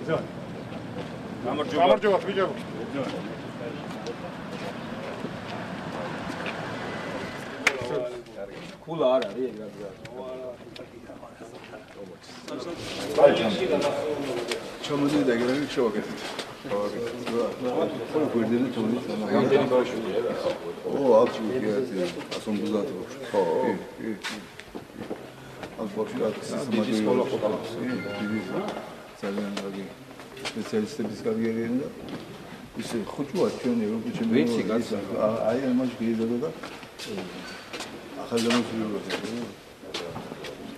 გამარჯობა ბიჭო. ქულა არ არის ეგ რა. ჩამოდი და ეგრევე შევაკეთეთ. ხო, გვერდილი თონის ამა. რამდენი ბავშვია რა? ო, აქვს კი 150 ბავშვი. ხო, კი. ამ ბავშვი დიდი სკოლა ყავს. დიდი ძალიან კარგი სპეციალისტების კარიერა და ისე ხუჭუა ჩვენ ევროპის ჩემპიონი. ვიცი კაცო. აი ამაში გიზარდა და ახალგაზრდობა.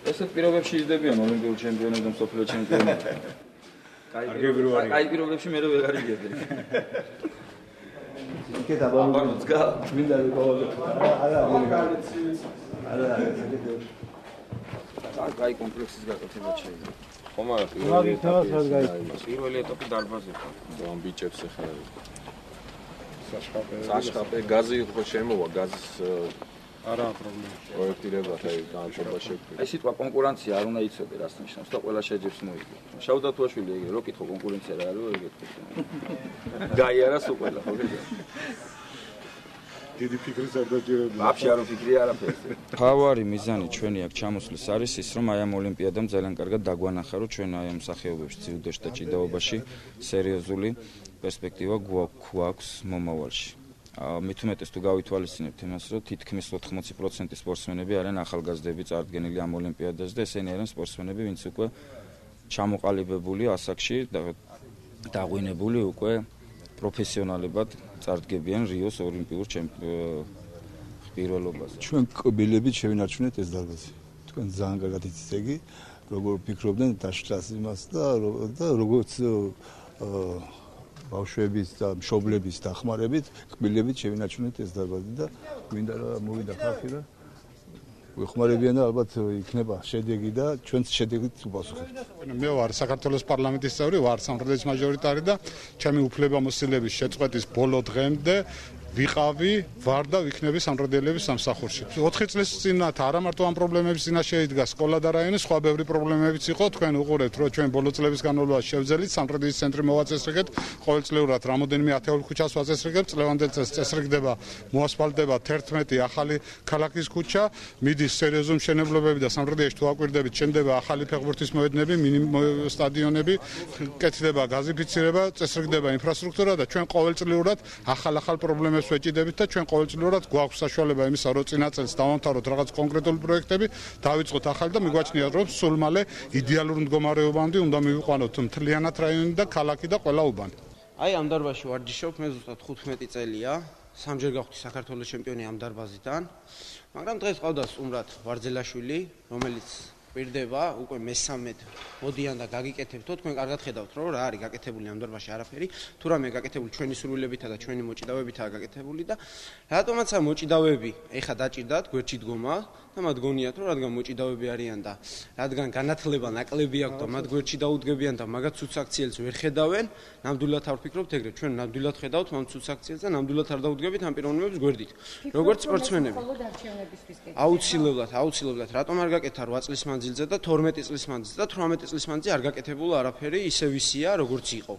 ესე პირობებში იძდებიან ოლიმპიურ ჩემპიონებს და მსოფლიო ჩემპიონებს. კაი პირობებში მე რო ვეღარ იგებდი. იქეთ აბანოც გა მინდა როგორ არა კაი კომპლექსის გაკეთება შეიძლება. ხომ არა პირველი ეტაპი დარბაზი ხო ამ ბიჭებს ახლა საშხაპე გაზი ხო შემოვა გაზის არა პრობლემა. პროექტირებად აი განჭობა შეგვიძლია. აი სიტყვა კონკურენცია არ უნდა იცოდე რას ნიშნავს და ყველა შეჯებს მოიგო. შავდათუაშვილი ეგრე რო კითხო კონკურენცია რა არის ეგ კითხო. გაიარა სულ ყველა ხო გიგე. დიდი ფიქრის არ დაჭირებია. ვაფშე არ ვფიქრი არაფერზე. თავარი მიზანი ჩვენი აქ ჩამოსვლის არის ის რომ აი ამ ოლიმპიადამ ძალიან კარგად დაგვანახა რომ ჩვენ აი ამ სახეობებში ძიუდოში და ჭიდაობაში სერიოზული პერსპექტივა გვაქვს მომავალში. მით უმეტეს თუ გავითვალისწინებთ იმას, რომ თითქმის 80% სპორტსმენები არიან ახალგაზრდები წარდგენილი ამ ოლიმპიადაზე და ესენი არიან სპორტსმენები, ვინც უკვე ჩამოყალიბებული ასაკში და დაღვინებული უკვე პროფესიონალებად წარდგებიან რიოს ოლიმპიურ პირველობაზე. ჩვენ კბილებით შევინარჩუნეთ ეს დარბაზი. თქვენ ძალიან კარგად იცით ეგი, როგორ ფიქრობდნენ დაშლას იმას და როგორც ბავშვების და მშობლების დახმარებით, კბილებით შევინარჩუნეთ ეს დარბაზი და გვინდა რა მოვიდა ხალხი რა ვიხმარებიან და ალბათ იქნება შედეგი და ჩვენც შედეგით უპასუხებთ. მე ვარ საქართველოს პარლამენტის წევრი, ვარ სამხედრო მაჟორიტარი და ჩემი უფლებამოსილების შეწყვეტის ბოლო დღემდე ვიყავი, ვარ და ვიქნები სამხედროების სამსახურში. 4 წლის წინათ არა მარტო ამ პრობლემების წინაშე იდგა სკოლა და რაიონი, სხვა ბევრი პრობლემებიც იყო. თქვენ უყურებთ, რომ ჩვენ ბოლო წლების განმავლობაში შევძელით სამხედროების ცენტრი მოვაწესრიგეთ, ყოველწლიურად რამოდენიმე ათეული ქუჩას ვაწესრიგებთ, წლევანდელ წელს წესრიგდება, მოასფალტდება 11 ახალი ქალაქის ქუჩა, მიდის სერიოზული მშენებლობები და სამხედროებში თუ აკვირდებით, შენდება ახალი ფეხბურთის მოედნები, სტადიონები, კეთდება გაზიფიცირება, წესრიგდება ინფრასტრუქტურა და ჩვენ ყოველწლიურად ახალ პრობლემებს ვეჭიდებით და ჩვენ ყოველწლიურად გვაქვს საშუალება იმისა, რომ წინა წელს დავამთავროთ რაღაც კონკრეტული პროექტები, დავიწყოთ ახალი და მიგვაჩნიათ, რომ სულ მალე იდეალურ მდგომარეობამდე უნდა მივიყვანოთ მთლიანად რაიონი და ქალაქი და ყველა უბანი. აი ამ დარბაზში ვარჯიშობ, მე ზუსტად 15 წელია, სამჯერ გავხდი საქართველოს ჩემპიონი ამ დარბაზიდან, მაგრამ დღეს ყავდა სტუმრად ვარძელაშვილი, რომელიც პირდება უკვე მესამედ მოდიან და გაგიკეთებთო, თქვენ კარგად ხედავთ, რომ რა არის გაკეთებული ამ დარბაზში არაფერი, თუ რამე გაკეთებული ჩვენი სრულილებითა და ჩვენი მოჭიდავებითაა გაკეთებული და რატომაც ამ მოჭიდავეები ეხა დაჭირდათ გვერდში დგომა და მათ გონიათ, რომ რადგან მოჭიდავეები არიან და რადგან განათლება ნაკლები აქვს და მათ გვერდში დაუდგებიან და მაგათ ცუც აქციელს ვერ ხედავენ, ნამდვილად არ ვფიქრობთ ეგრეთ, ჩვენ ნამდვილად ხედავთ ამ ცუც აქციელს და ნამდვილად არ დაუდგებით ამ პიროვნებებს გვერდით. როგორც სპორტსმენები. აუცილებლად, რატომ არ გაკეთა 8 წლის მანძილზე და 12 წლის მანძილზე და 18 წლის მანძილზე არ გაკეთებულა არაფერი ისე ვისია, როგორც იყო.